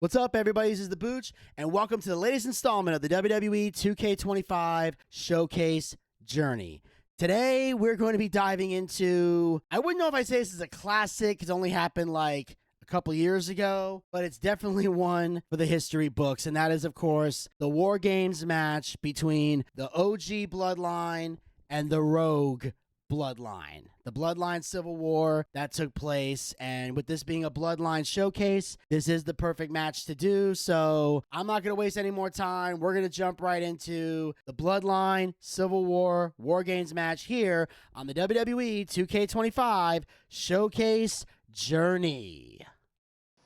What's up, everybody? This is the Booch, and welcome to the latest installment of the WWE 2K25 Showcase Journey. Today, we're going to be diving into, I wouldn't know if I say this is a classic, it's only happened like a couple years ago, but it's definitely one for the history books, and that is, of course, the WarGames match between the OG Bloodline and the Rogue Bloodline. The Bloodline Civil War that took place, and with this being a Bloodline Showcase, this is the perfect match to do, so I'm not going to waste any more time. We're going to jump right into the Bloodline Civil War WarGames match here on the WWE 2K25 Showcase Journey.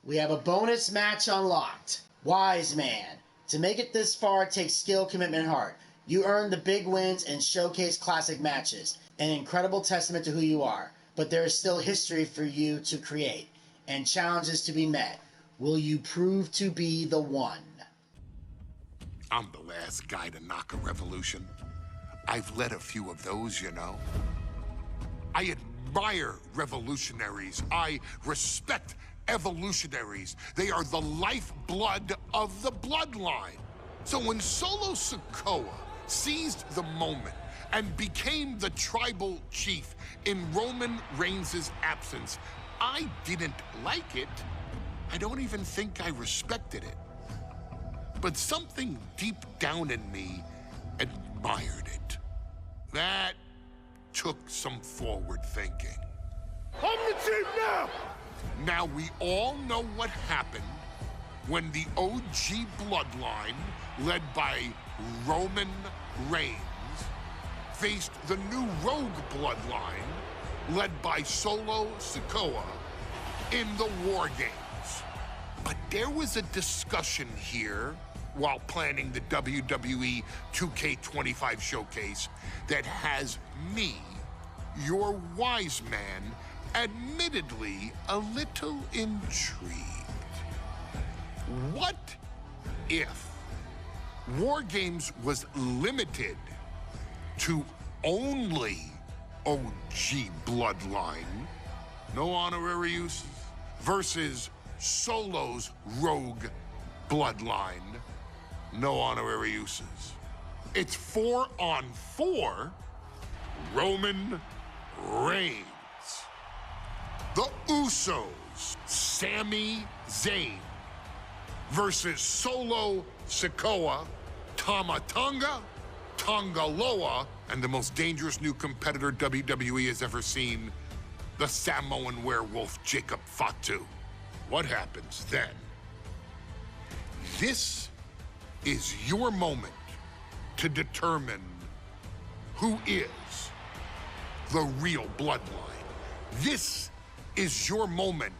We have a bonus match unlocked. Wise Man. To make it this far takes skill, commitment, and heart. You earn the big wins and showcase classic matches. An incredible testament to who you are. But there is still history for you to create and challenges to be met. Will you prove to be the one? I'm the last guy to knock a revolution. I've led a few of those, you know. I admire revolutionaries. I respect evolutionaries. They are the lifeblood of the bloodline. So when Solo Sikoa seized the moment and became the tribal chief in Roman Reigns' absence, I didn't like it. I don't even think I respected it. But something deep down in me admired it. That took some forward thinking. I'm the chief now! Now we all know what happened when the OG bloodline, led by Roman Reigns, faced the new Rogue bloodline, led by Solo Sikoa, in the WarGames. But there was a discussion here while planning the WWE 2K25 showcase that has me, your wise man, admittedly a little intrigued. What if WarGames was limited to only OG bloodline, no honorary uses, versus Solo's Rogue bloodline, no honorary uses? It's 4-on-4 Roman Reigns. The Usos, Sami Zayn, versus Solo Sikoa, Tama Tonga, Tongaloa, and the most dangerous new competitor WWE has ever seen, the Samoan werewolf Jacob Fatu. What happens then? This is your moment to determine who is the real bloodline. This is your moment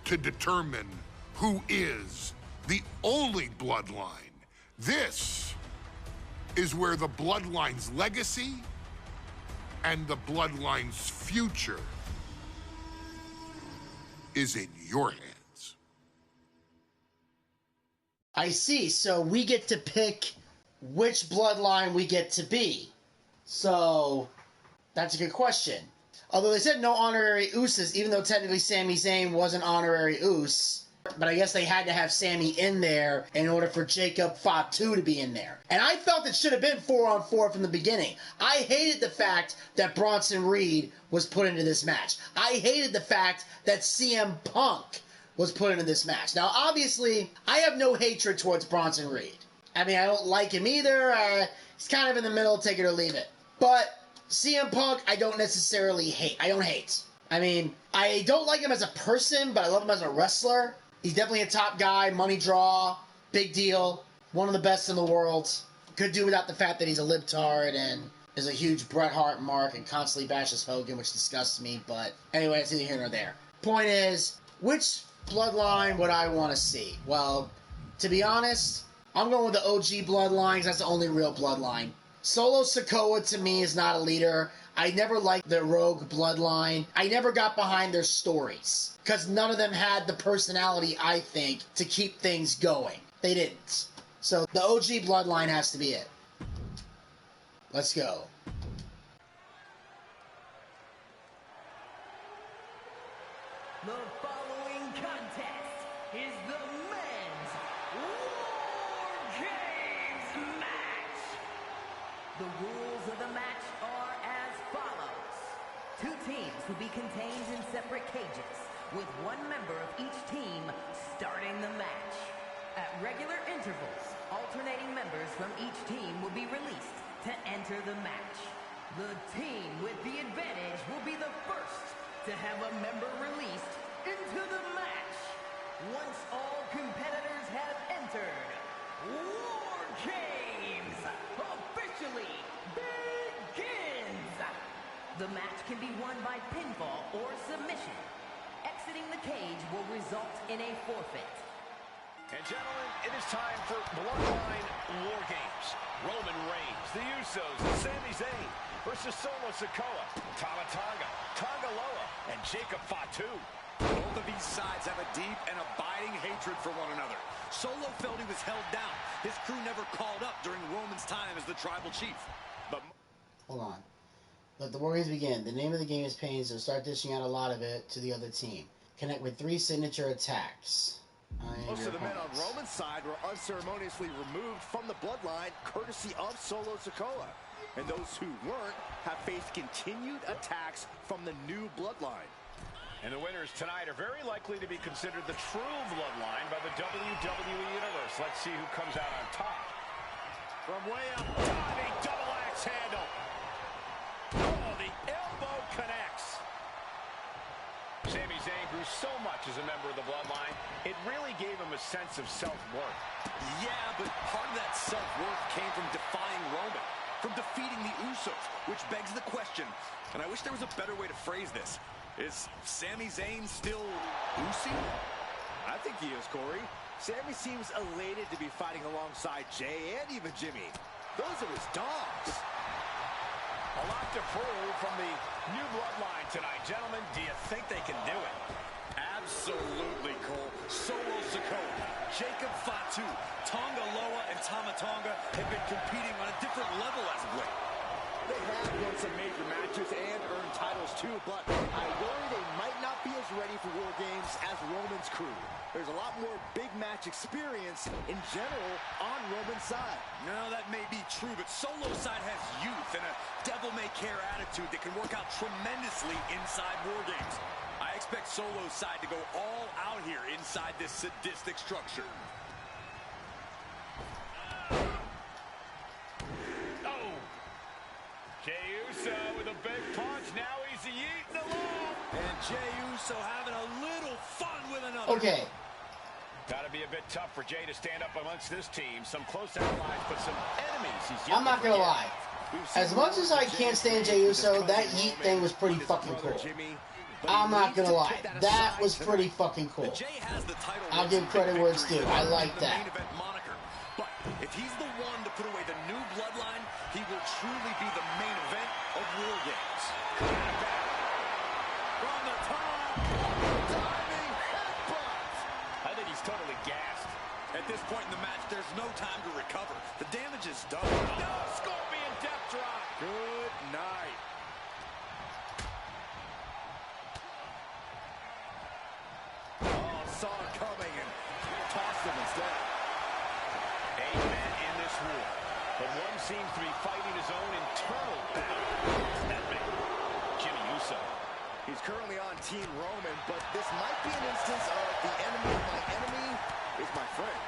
to determine who is the only bloodline. This is where the bloodline's legacy and the bloodline's future is in your hands. I see, so we get to pick which bloodline we get to be. So, that's a good question. Although they said no honorary Usos, even though technically Sami Zayn was an honorary Us, but I guess they had to have Sami in there in order for Jacob Fatu to be in there. And I felt it should have been 4-on-4 from the beginning. I hated the fact that Bronson Reed was put into this match. I hated the fact that CM Punk was put into this match. Now, obviously, I have no hatred towards Bronson Reed. I mean, I don't like him either. He's kind of in the middle, take it or leave it. But CM Punk, I don't necessarily hate. I don't hate. I mean, I don't like him as a person, but I love him as a wrestler. He's definitely a top guy, money draw, big deal, one of the best in the world. Could do without the fact that he's a libtard and is a huge Bret Hart mark and constantly bashes Hogan, which disgusts me, but anyway, it's neither here nor there. Point is, which bloodline would I want to see? Well, to be honest, I'm going with the OG bloodline because that's the only real bloodline. Solo Sikoa, to me, is not a leader. I never liked the Rogue bloodline. I never got behind their stories because none of them had the personality, I think, to keep things going. They didn't. So the OG bloodline has to be it. Let's go. The following contest is the men's to be contained in separate cages, with one member of each team starting the match. At regular intervals, alternating members from each team will be released to enter the match. The team with the advantage will be the first to have a member released into the match. Once all competitors have entered, WarGames officially begins! The match can be won by pinfall or submission. Exiting the cage will result in a forfeit. And gentlemen, it is time for Bloodline WarGames. Roman Reigns, the Usos, and Sami Zayn versus Solo Sikoa, Tama Tonga, Tonga Loa, and Jacob Fatu. Both of these sides have a deep and abiding hatred for one another. Solo felt he was held down. His crew never called up during Roman's time as the tribal chief. But hold on. Let the WarGames begin. The name of the game is Pain, so start dishing out a lot of it to the other team. Connect with 3 signature attacks. Most of the men on Roman's side were unceremoniously removed from the bloodline, courtesy of Solo Sikoa. And those who weren't have faced continued attacks from the new bloodline. And the winners tonight are very likely to be considered the true bloodline by the WWE Universe. Let's see who comes out on top. From way up, diving double axe handle. Oh, the elbow connects. Sami Zayn grew so much as a member of the bloodline, it really gave him a sense of self-worth. yeah, but part of that self-worth came from defying Roman, from defeating the Usos, which begs the question, and I wish there was a better way to phrase this. Is Sami Zayn still Usi? I think he is, Corey. Sami seems elated to be fighting alongside Jay and even Jimmy. Those are his dogs. A lot to prove from the new bloodline tonight. Gentlemen, do you think they can do it? Absolutely, Cole. Solo Sikoa, Jacob Fatu, Tonga Loa, and Tama Tonga have been competing on a different level as of late. They have won some major matches and earned titles too, but I worry they might not be as ready for WarGames as Roman's crew. There's a lot more big match experience in general on Roman's side. No, that may be true, but Solo's side has youth and a devil-may-care attitude that can work out tremendously inside WarGames. I expect Solo's side to go all out here inside this sadistic structure. Jey Uso with a big punch. Now he's eating along. And Jey Uso having a little fun with another. Okay. Got to be a bit tough for Jey to stand up amongst this team. Some close allies, but some enemies. I'm not gonna lie. As much as I can't stand Jey Uso, that yeet thing was pretty fucking cool. I'm not gonna lie. That was pretty fucking cool. I'll give credit where it's due. I like that. But if he's the one to put away the new bloodline, he will truly be the main event of WarGames. From the top, diving headbutt. I think he's totally gassed. At this point in the match, there's no time to recover. The damage is done. No, Scorpion death drop. Good night. Oh, saw it coming and tossed him instead. 8 men in this war, but one seems to be fighting his own internal battle. That man, Jimmy Uso. He's currently on Team Roman, but this might be an instance of the enemy of my enemy is my friend.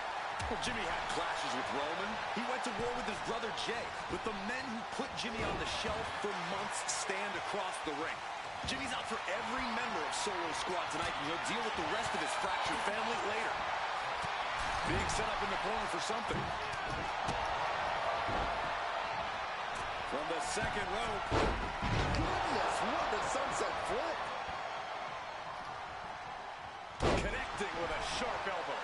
Well, Jimmy had clashes with Roman. He went to war with his brother Jay, but the men who put Jimmy on the shelf for months stand across the ring. Jimmy's out for every member of Solo's squad tonight, and he'll deal with the rest of his fractured family later. Being set up in the corner for something. From the second rope. Goodness, what a sunset flip. Connecting with a sharp elbow.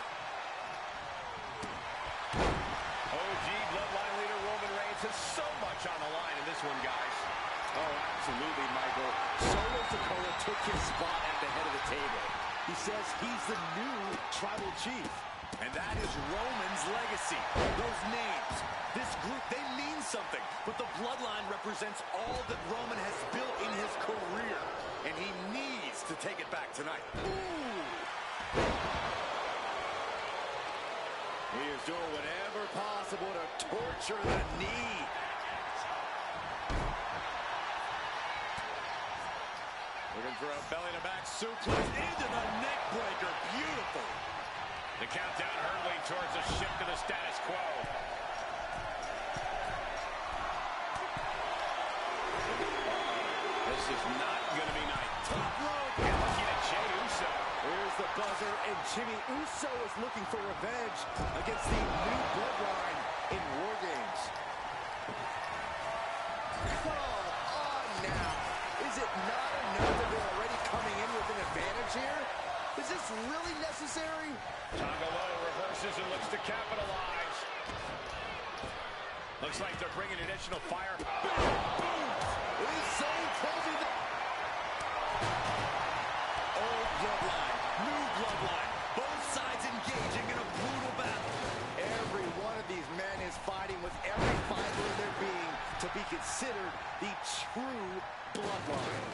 OG Bloodline leader Roman Reigns has so much on the line in this one, guys. Oh, absolutely, Michael. Solo Sikoa took his spot at the head of the table. He says he's the new tribal chief. And that is Roman's legacy. Those names, this group, they mean something. But the bloodline represents all that Roman has built in his career. And he needs to take it back tonight. Ooh. He is doing whatever possible to torture the knee. Looking for a belly-to-back suplex into the neck breaker. Beautiful. The countdown hurtling towards a shift to the status quo. This is not going to be nice. Top rope. And looking at Jey Uso. Here's the buzzer, and Jimmy Uso is looking for revenge against the new Bloodline in WarGames. Come on now. Is it not enough that they're already coming in with an advantage here? Is this really necessary? Tonga Low reverses and looks to capitalize. Looks like they're bringing additional firepower. Uso closing the... Old Bloodline, new Bloodline. Both sides engaging in a brutal battle. Every one of these men is fighting with every fiber in their being to be considered the true Bloodline.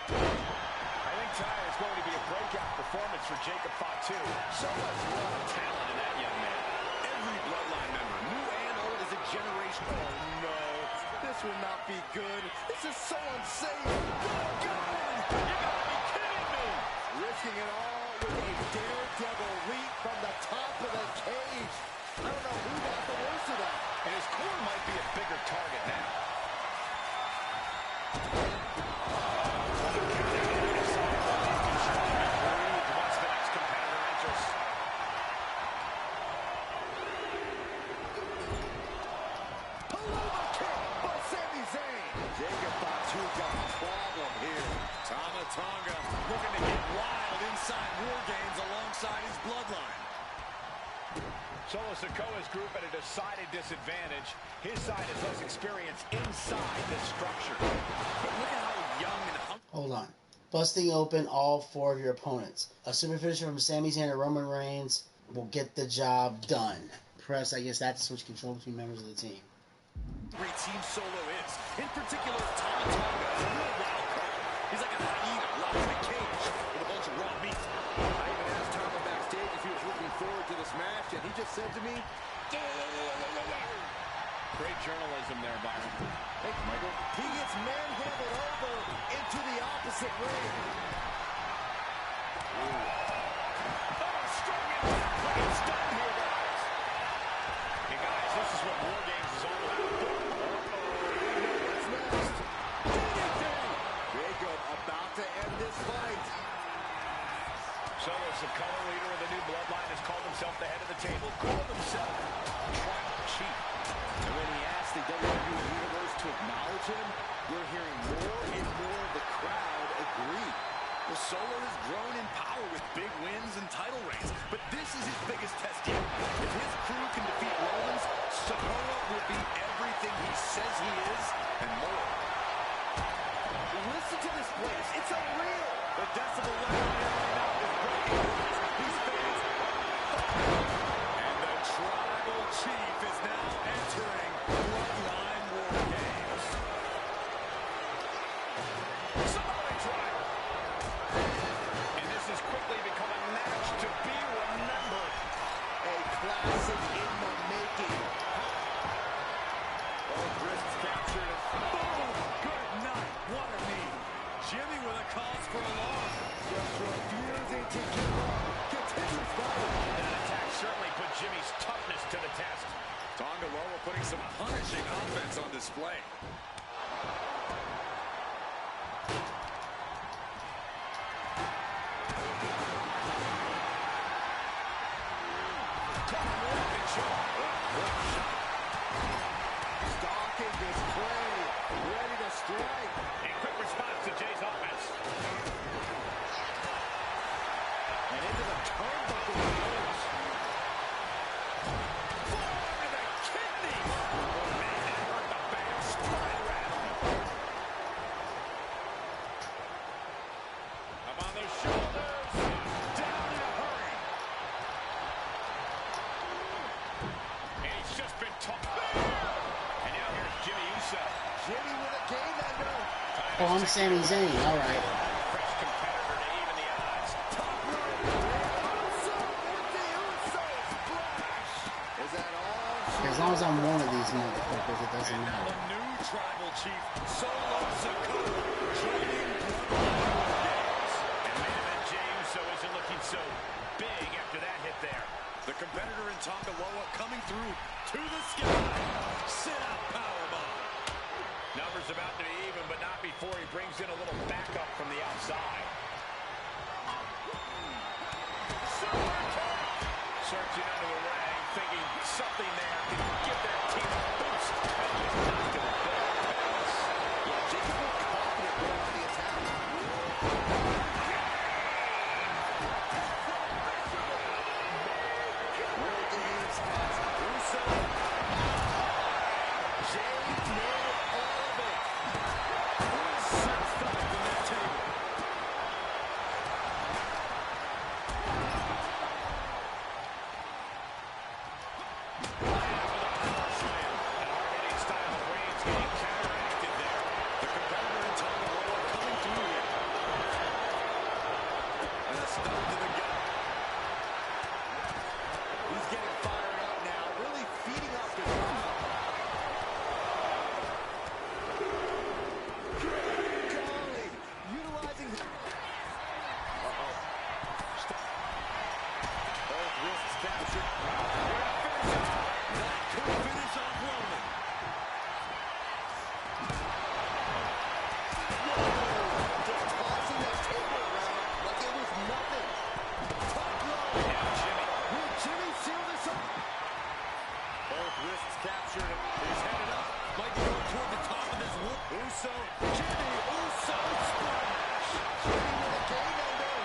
I think tonight is going to be a breakout performance for Jacob Fatu. So much raw talent in that young man. Every Bloodline member, new and old, is a generation. Oh no, this will not be good. This is so unsafe. Good God! You gotta be kidding me! Risking it all with a daredevil leap from the top of the cage. I don't know who got the worst of that. And his core might be a bigger target now. Once the next competitor enters. Paloma kick by Sami Zayn. Jacob Fatu got a problem here. Tama Tonga looking to get wild inside WarGames alongside his Bloodline. Solo Sikoa's group at a decided disadvantage. His side has less experience inside this structure. But look at how young and hungry. Hold on. Busting open all 4 of your opponents. A super finisher from Sami Zayn or Roman Reigns will get the job done. Press, I guess that's switch control between members of the team. Great Team Solo is. In particular, Tama Tonga is a real wild card. He's like a hyena locked in a cage with a bunch of raw meat. I even asked Tama backstage if he was looking forward to this match, and he just said to me, Great journalism there, Byron. thank you, Michael. He gets manhandled over into the opposite ring. Strong impact, but it's done here, guys. Hey, guys, this is what WarGames is all about. What's next? DDT! Jacob about to end this fight. Solo Sikoa, leader of the new Bloodline, has called himself the head of the table, called himself Tribal Chief. And when he asked the WWE Universe to acknowledge him, we're hearing more and more of the crowd agree. Well, Solo has grown in power with big wins and title reigns, but this is his biggest test yet. If his crew can defeat Rollins, Sikoa will be everything he says he is and more. Listen to this place. It's unreal. The decibel level right now is breaking. These fans. And the Tribal Chief is now entering Bloodline WarGames. Somebody try. And this has quickly become a match to be remembered. A classic in the making. Both wrists captured. Boom! Good night. What a knee. Jimmy with a cause for alarm. Just refusing to give up. Continues fighting. That attack certainly put Jimmy's toughness to the test. Tonga Loa putting some punishing offense on display. Stalking this play. Ready to strike. A quick response to Jay's offense. And into the turnbuckle approach. Forearm to the kidneys. Oh, man, that hurt the back. Spine rattle. Up on the shoulders. Down in a hurry. And he's just been tossed. And now here's Jimmy Uso. Jimmy with a game ender. Oh, I'm Sami Zayn. All right. Fresh competitor to even the odds. Top rope. Uso with the Uso splash. Is that all? Because As long as I'm one of these motherfuckers, it doesn't And now matter. the new tribal chief, Solo Sikoa, joining WarGames. And main event James so isn't looking so big after that hit there. The competitor in Tonga Loa coming through to the sky. Sit-out powerbomb. Numbers about to be even, but not before he brings in a little backup from the outside. Super kick. Searching under the ring, thinking something there can give their team a boost. And just knocked him a bit off balance. Yeah, Jacob looked confident going on the attack. WarGames has Russo. Jay nailed all of it. Certified from that table. Hard-hitting style of Reigns getting counteracted there. The competitor in Tonga Loa coming through here. And a stone to the gut. He's getting fired up now, really feeding off the crowd. Golly, utilizing his... Both wrists captured. That could finish off Roman. Just tossing that table around like it was nothing. Top row. Will Jimmy seal this up? Both wrists captured. He's headed up. Might be going toward the top of this wood. Uso. Jimmy Uso splash. Jimmy with a game ender.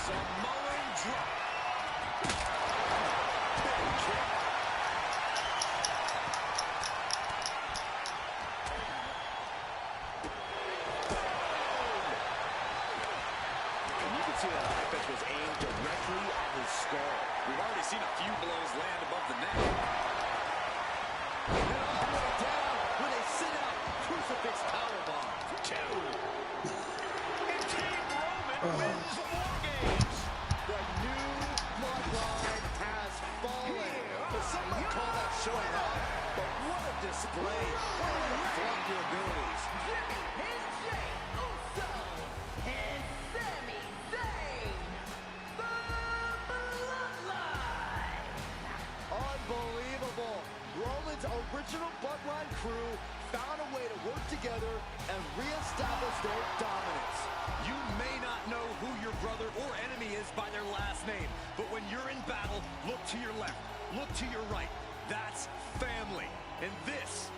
Samoan drop. Big kick. And you can see that offense was aimed directly at his skull. We've already seen a few blows land above the neck. And all the way down with a sit-out crucifix powerbomb. And Team Roman wins the WarGames. The new bloodline has fallen. But some might call that showing off. But what a display. Way to flaunt your abilities. Jimmy and Jay Uso and Sami Zayn, the Bloodline. Unbelievable. Roman's original bloodline crew found a way to work together and reestablish their dominance. You may not know who your brother or enemy is by their last name, but when you're in battle, look to your left, look to your right. That's family. And this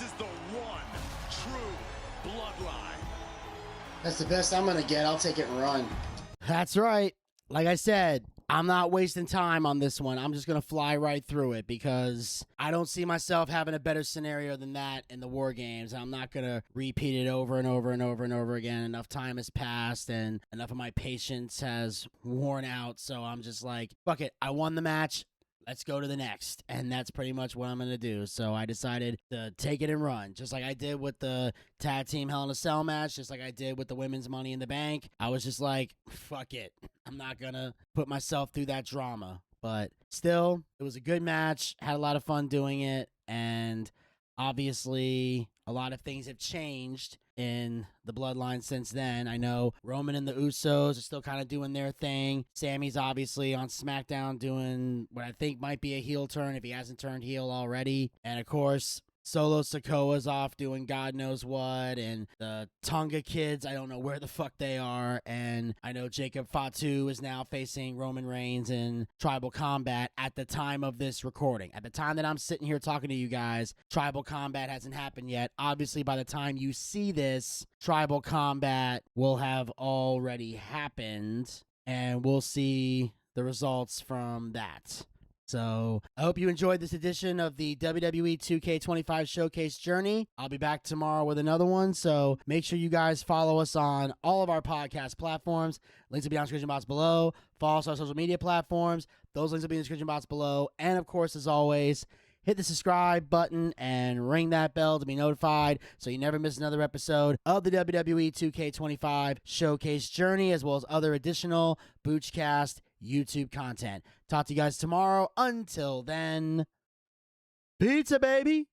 is the one true bloodline. That's the best I'm gonna get. I'll take it and run. That's right. Like I said, I'm not wasting time on this one. I'm just going to fly right through it because I don't see myself having a better scenario than that in the WarGames. I'm not going to repeat it over and over and over and over again. Enough time has passed and enough of my patience has worn out. So I'm just like, fuck it. I won the match. Let's go to the next. And that's pretty much what I'm going to do. So I decided to take it and run. Just like I did with the tag team Hell in a Cell match. Just like I did with the women's Money in the Bank. I was just like, fuck it. I'm not going to put myself through that drama. But still, it was a good match. Had a lot of fun doing it. And obviously, a lot of things have changed in the bloodline since then. I know Roman and the Usos are still kind of doing their thing. Sammy's obviously on SmackDown doing what I think might be a heel turn if he hasn't turned heel already. And of course, Solo Sikoa's off doing God knows what, and the Tonga kids, I don't know where the fuck they are, and I know Jacob Fatu is now facing Roman Reigns in Tribal Combat at the time of this recording. At the time that I'm sitting here talking to you guys, Tribal Combat hasn't happened yet. Obviously, by the time you see this, Tribal Combat will have already happened, and we'll see the results from that. So I hope you enjoyed this edition of the WWE 2K25 Showcase Journey. I'll be back tomorrow with another one. So make sure you guys follow us on all of our podcast platforms. Links will be on the description box below. Follow us on our social media platforms. Those links will be in the description box below. And of course, as always, hit the subscribe button and ring that bell to be notified so you never miss another episode of the WWE 2K25 Showcase Journey, as well as other additional Boochcast YouTube content. Talk to you guys tomorrow. Until then, pizza, baby!